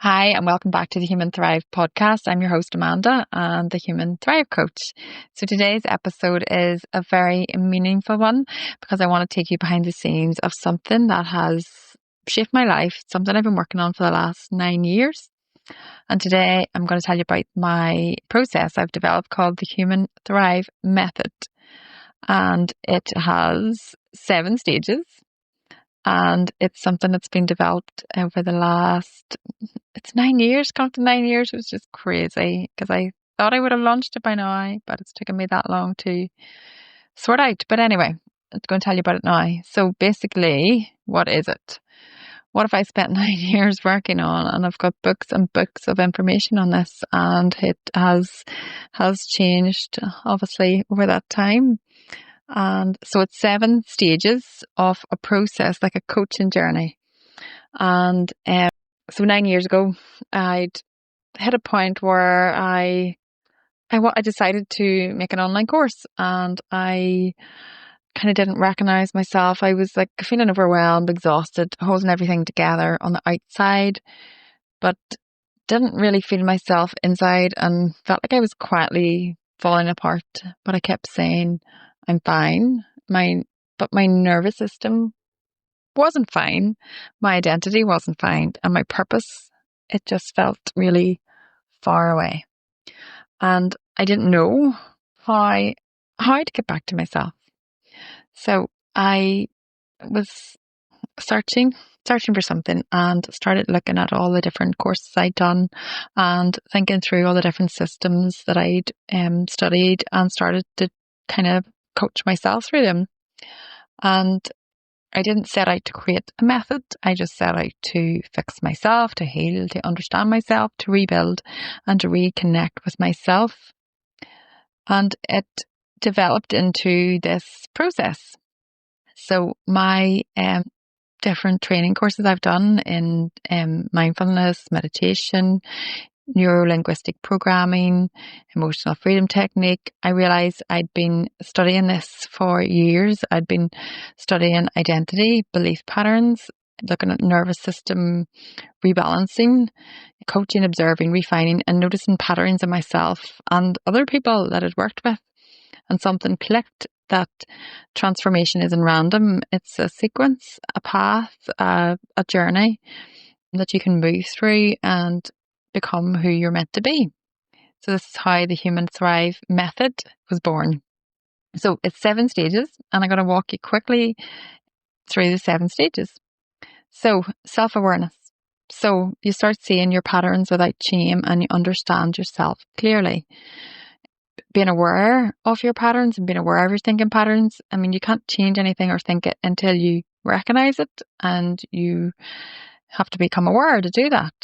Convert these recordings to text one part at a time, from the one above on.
Hi, and welcome back to the Human Thrive podcast. I'm your host, Amanda, and the Human Thrive Coach. So today's episode is a very meaningful one because I want to take you behind the scenes of something that has shaped my life, something I've been working on for the last 9 years. And today I'm going to tell you about my process I've developed called the Human Thrive Method. And it has 7 stages. And it's something that's been developed over the last, it's 9 years, come to 9 years. It was just crazy because I thought I would have launched it by now, but it's taken me that long to sort out. But anyway, I'm going to tell you about it now. So basically, what is it? What have I spent 9 years working on? And I've got books and books of information on this, and it has changed obviously over that time. And so it's 7 stages of a process, like a coaching journey. And so 9 years ago, I'd hit a point where I decided to make an online course, and I kind of didn't recognize myself. I was like feeling overwhelmed, exhausted, holding everything together on the outside, but didn't really feel myself inside and felt like I was quietly falling apart. But I kept saying, I'm fine. But my nervous system wasn't fine. My identity wasn't fine. And my purpose, it just felt really far away. And I didn't know how to get back to myself. So I was searching for something and started looking at all the different courses I'd done and thinking through all the different systems that I'd studied, and started to kind of coach myself through them. And I didn't set out to create a method. I just set out to fix myself, to heal, to understand myself, to rebuild and to reconnect with myself. And it developed into this process. So my different training courses I've done in mindfulness, meditation, neuro-linguistic programming, emotional freedom technique. I realized I'd been studying this for years. I'd been studying identity, belief patterns, looking at nervous system rebalancing, coaching, observing, refining, and noticing patterns in myself and other people that I'd worked with. And something clicked that transformation isn't random. It's a sequence, a path, a journey that you can move through and become who you're meant to be. So this is how the Human Thrive method was born. So it's 7 stages, and I'm going to walk you quickly through the 7 stages. So self-awareness. So you start seeing your patterns without shame, and you understand yourself clearly. Being aware of your patterns and being aware of your thinking patterns. I mean, you can't change anything or think it until you recognize it, and you have to become aware to do that.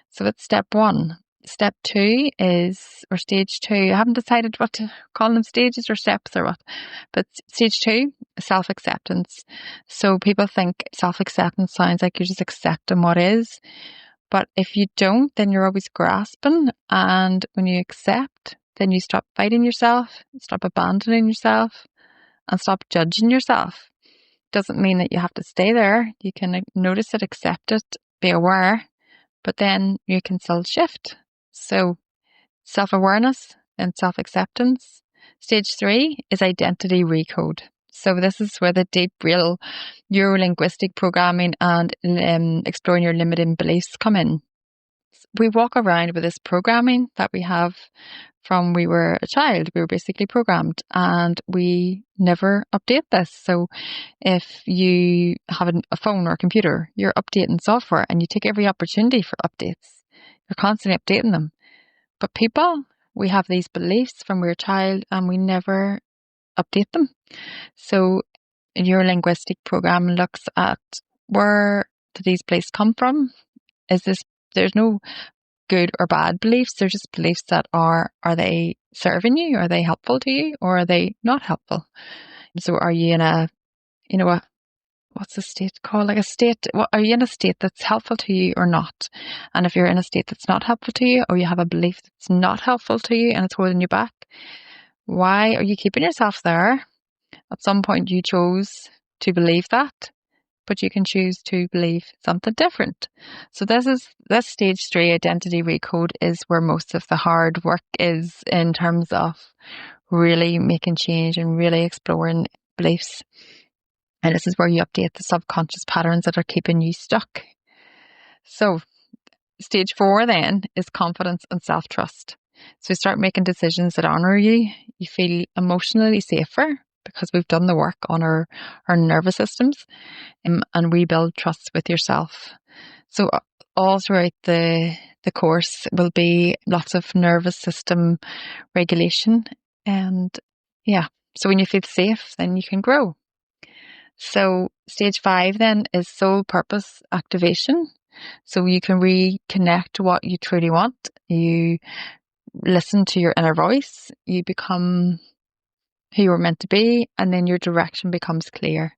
So that's step 1. Step 2 is, or stage 2, I haven't decided what to call them, stages or steps or what, but stage 2, self-acceptance. So people think self-acceptance sounds like you're just accepting what is, but if you don't, then you're always grasping, and when you accept, then you stop fighting yourself, stop abandoning yourself, and stop judging yourself. Doesn't mean that you have to stay there. You can notice it, accept it, be aware, but then you can still shift. So self-awareness and self-acceptance. Stage 3 is identity recode. So this is where the deep, real neuro-linguistic programming and exploring your limiting beliefs come in. We walk around with this programming that we have from we were a child. We were basically programmed, and we never update this. So if you have a phone or a computer, you're updating software and you take every opportunity for updates. You're constantly updating them. But people, we have these beliefs from we were a child and we never update them. So your linguistic program looks at, where do these beliefs come from? There's no good or bad beliefs. They're just beliefs that are they serving you? Are they helpful to you? Or are they not helpful? So are you in what's the state called? Like a state, are you in a state that's helpful to you or not? And if you're in a state that's not helpful to you, or you have a belief that's not helpful to you and it's holding you back, why are you keeping yourself there? At some point you chose to believe that, but you can choose to believe something different. So this stage 3 identity recode is where most of the hard work is, in terms of really making change and really exploring beliefs. And this is where you update the subconscious patterns that are keeping you stuck. So stage 4 then is confidence and self-trust. So start making decisions that honor you. You feel emotionally safer because we've done the work on our nervous systems, and rebuild trust with yourself. So all throughout the course will be lots of nervous system regulation. And yeah, so when you feel safe, then you can grow. So stage 5 then is soul purpose activation. So you can reconnect to what you truly want. You listen to your inner voice. You become who you were meant to be, and then your direction becomes clear.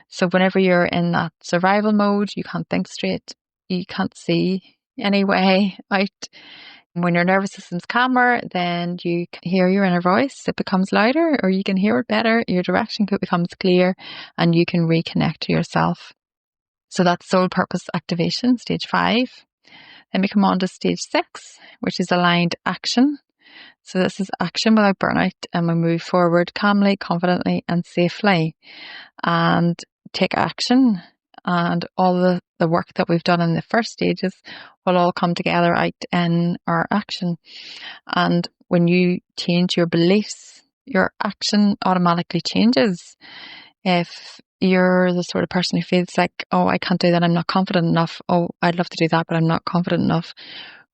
So whenever you're in that survival mode, you can't think straight. You can't see any way out. When your nervous system's calmer, then you can hear your inner voice. It becomes louder, or you can hear it better. Your direction becomes clear, and you can reconnect to yourself. So that's soul purpose activation, stage 5. Then we come on to stage 6, which is aligned action. So this is action without burnout, and we move forward calmly, confidently, and safely, and take action. And all the work that we've done in the first stages will all come together out in our action. And when you change your beliefs, your action automatically changes. If you're the sort of person who feels like, oh, I can't do that, I'm not confident enough. Oh, I'd love to do that, but I'm not confident enough.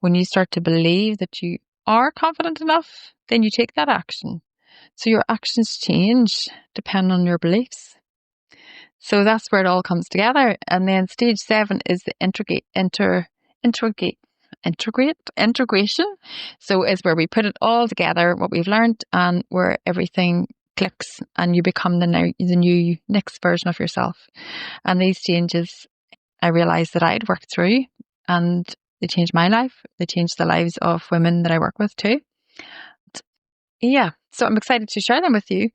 When you start to believe that you are confident enough, then you take that action. So your actions change depending on your beliefs. So that's where it all comes together. And then stage 7 is the integration. So is where we put it all together, what we've learned, and where everything clicks and you become the new next version of yourself. And these changes, I realized that I'd worked through, and they changed my life. They changed the lives of women that I work with too. Yeah, so I'm excited to share them with you.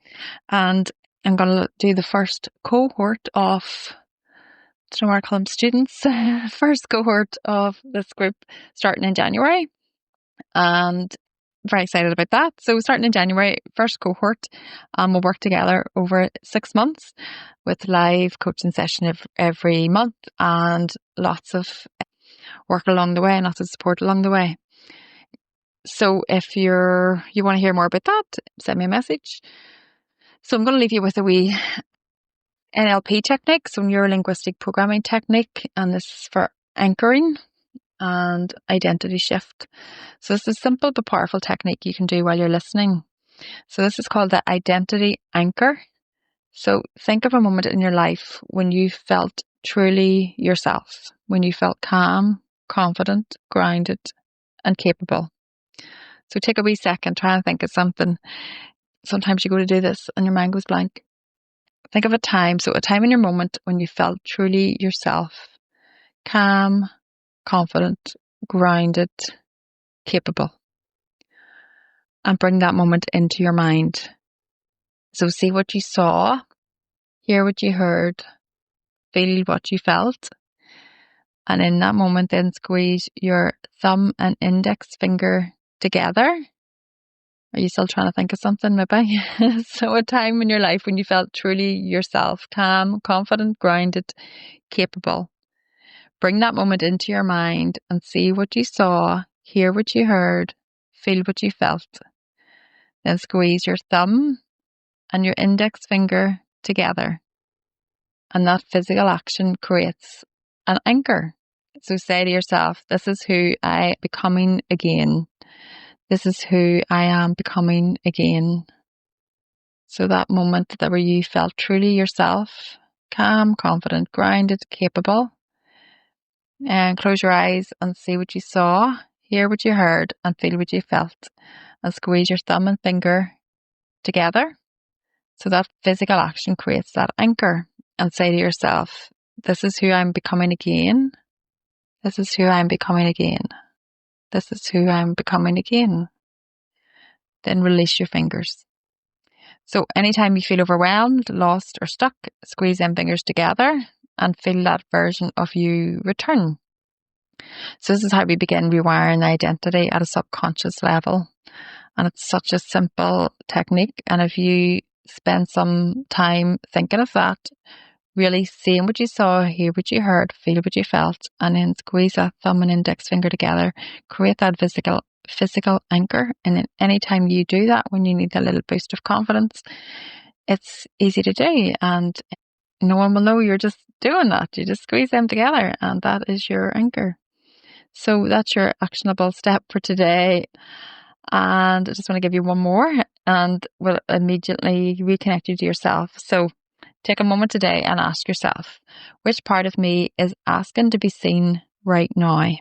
And I'm going to do the first cohort of, I don't know where I call them, students. First cohort of this group starting in January. And very excited about that. So starting in January, first cohort, we'll work together over 6 months with live coaching session every month, and lots of work along the way and lots of support along the way. So if you want to hear more about that, send me a message. So I'm going to leave you with a wee NLP technique, so neuro-linguistic programming technique, and this is for anchoring and identity shift. So this is a simple but powerful technique you can do while you're listening. So this is called the identity anchor. So think of a moment in your life when you felt truly yourself, when you felt calm, confident, grounded, and capable. So take a wee second, try and think of something. Sometimes you go to do this and your mind goes blank. Think of a time in your moment when you felt truly yourself, calm, confident, grounded, capable. And bring that moment into your mind. So see what you saw, hear what you heard, feel what you felt. And in that moment, then squeeze your thumb and index finger together. Are you still trying to think of something, maybe? So a time in your life when you felt truly yourself, calm, confident, grounded, capable. Bring that moment into your mind and see what you saw, hear what you heard, feel what you felt. Then squeeze your thumb and your index finger together. And that physical action creates an anchor. So say to yourself, this is who I am becoming again. This is who I am becoming again. So that moment that where you felt truly yourself, calm, confident, grounded, capable. And close your eyes and see what you saw, hear what you heard, and feel what you felt. And squeeze your thumb and finger together. So that physical action creates that anchor. And say to yourself, this is who I'm becoming again. This is who I'm becoming again. This is who I'm becoming again. Then release your fingers. So anytime you feel overwhelmed, lost, or stuck, squeeze them fingers together and feel that version of you return. So this is how we begin rewiring identity at a subconscious level. And it's such a simple technique. And if you spend some time thinking of that, really seeing what you saw, hear what you heard, feel what you felt, and then squeeze that thumb and index finger together, create that physical anchor. And then anytime you do that, when you need a little boost of confidence, it's easy to do. And no one will know you're just doing that. You just squeeze them together, and that is your anchor. So that's your actionable step for today. And I just want to give you one more, and will immediately reconnect you to yourself. So take a moment today and ask yourself, which part of me is asking to be seen right now?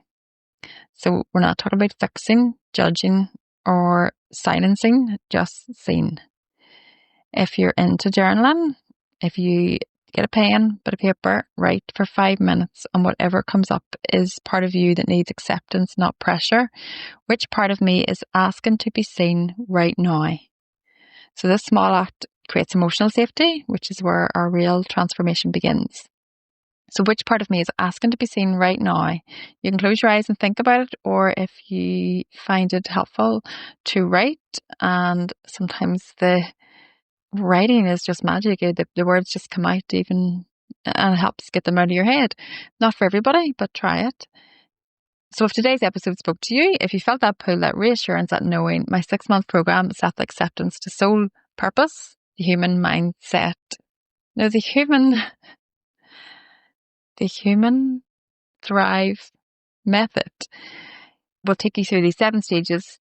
So we're not talking about fixing, judging, or silencing, just seen. If you're into journaling, if you get a pen, bit of paper, write for 5 minutes, and whatever comes up is part of you that needs acceptance, not pressure. Which part of me is asking to be seen right now? So this small act creates emotional safety, which is where our real transformation begins. So which part of me is asking to be seen right now? You can close your eyes and think about it, or if you find it helpful to write, and sometimes the writing is just magic. The words just come out even, and it helps get them out of your head. Not for everybody, but try it. So if today's episode spoke to you, if you felt that pull, that reassurance, that knowing, my 6-month program, Self-Acceptance to Soul Purpose, the Human Mindset. No, the Human Thrive Method will take you through these 7 stages.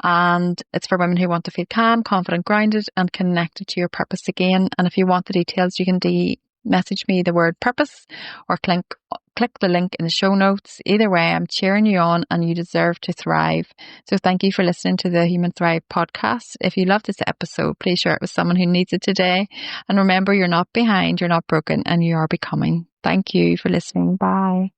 And it's for women who want to feel calm, confident, grounded, and connected to your purpose again. And if you want the details, you can message me the word purpose, or click the link in the show notes. Either way, I'm cheering you on, and you deserve to thrive. So thank you for listening to the Human Thrive podcast. If you love this episode, please share it with someone who needs it today. And remember, you're not behind, you're not broken, and you are becoming. Thank you for listening. Bye.